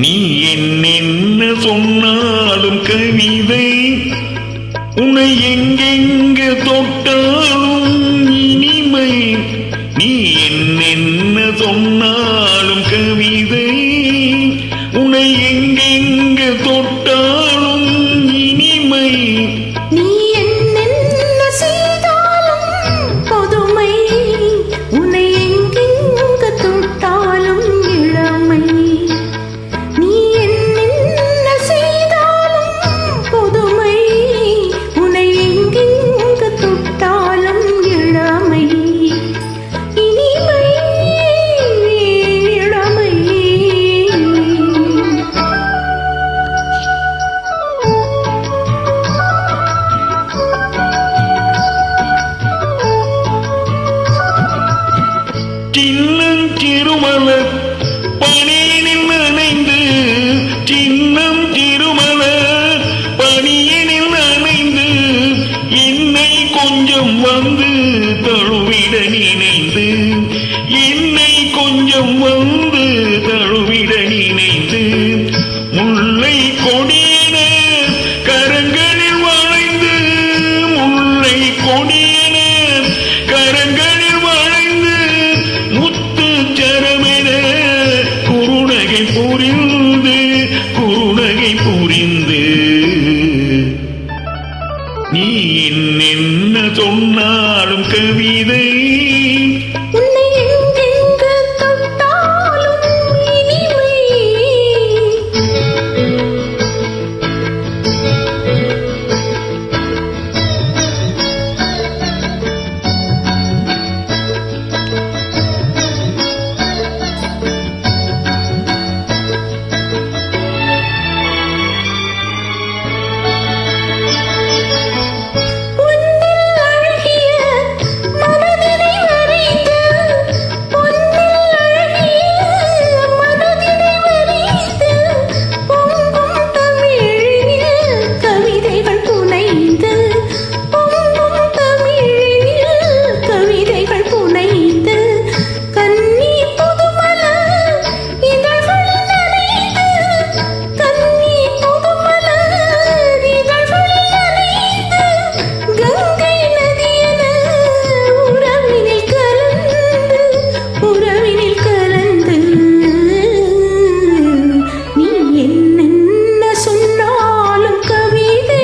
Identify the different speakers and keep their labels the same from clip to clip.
Speaker 1: நீ என்ன சொன்னாலும் கவிதை உன்னை எங்கெங்க தொட்டாலும் இனிமை. நீ என்ன சொன்னாலும் கவிதை உன்னை எங்கெங்க தொட்டாலும் இனிமை.
Speaker 2: நீ என்ன செய்தாலும் பொதுமை உன்னை எங்கெங்க தொட்டாலும் இளமை. நீ என்ன செய்தாலும் பொதுமை உன்னை எங்கெங்க தொட்டாலும் இளமை. இனிமை இளமை.
Speaker 1: சின்னம் திருமலர் பணியினில் நனைந்து சின்னம் திருமலர் பணியினில் நனைந்து என்னை கொஞ்சம் வந்து தழுவிட நினைந்து என்னை கொஞ்சம் வந்து தழுவிட நினைந்து முல்லை கொடியன கரங்களில் வளைந்து முல்லை கொடியன கரங்களில் வளைந்து முத்து சரமென குருணகை புரிந்து குருணகை புரிந்து நீ என்ன சொன்னாலும் கவிதை
Speaker 2: உன்னை எங்கெங்க தொட்டாலும் இனிமை. பொன்னில் அழகிய மனதினை வரைந்து பொன்னில் அழகிய மனதினை வரைந்து பொங்கும் தமிழில் கவிதைகள் புனைந்து பொங்கும் தமிழில் கவிதைகள் புனைந்து கன்னி புதுமலர் இதழ்களில் நனைந்து கன்னி புதுமலர் இதழ்களில் நனைந்து கங்கை நதியென உறவினில் கலந்து நீ என்ன சொன்னாலும் கவிதை.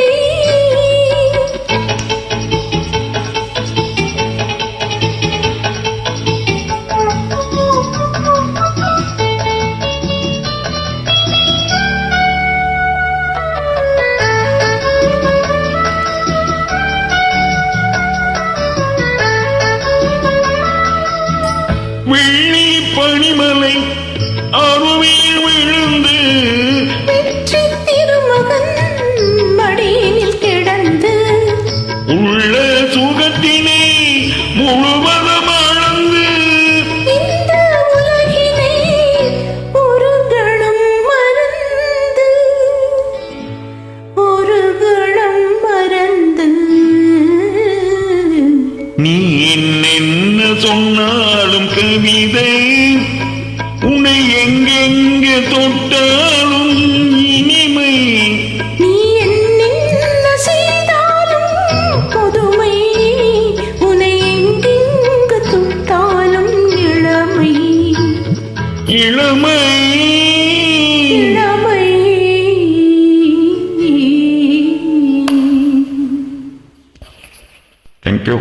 Speaker 1: வெள்ளி பனிமலை அருவியில் விழுந்து
Speaker 2: வெற்றி திருமகன் மடியினில் கிடந்து
Speaker 1: உள்ள சுகத்தினை முழுவதும் அளந்து
Speaker 2: இந்த உலகினை ஒரு கணம் மறந்து ஒரு கணம் மறந்து
Speaker 1: நீ என்ன சொன்னாலும் கவிதை உன்னை எங்கெங்க தொட்டாலும் இனிமை.
Speaker 2: நீ என்ன செய்தாலும் பொதுமை உன்னை எங்கெங்க தொட்டாலும் இளமை.
Speaker 1: இளமை
Speaker 2: இளமை.
Speaker 1: தேங்க்யூ.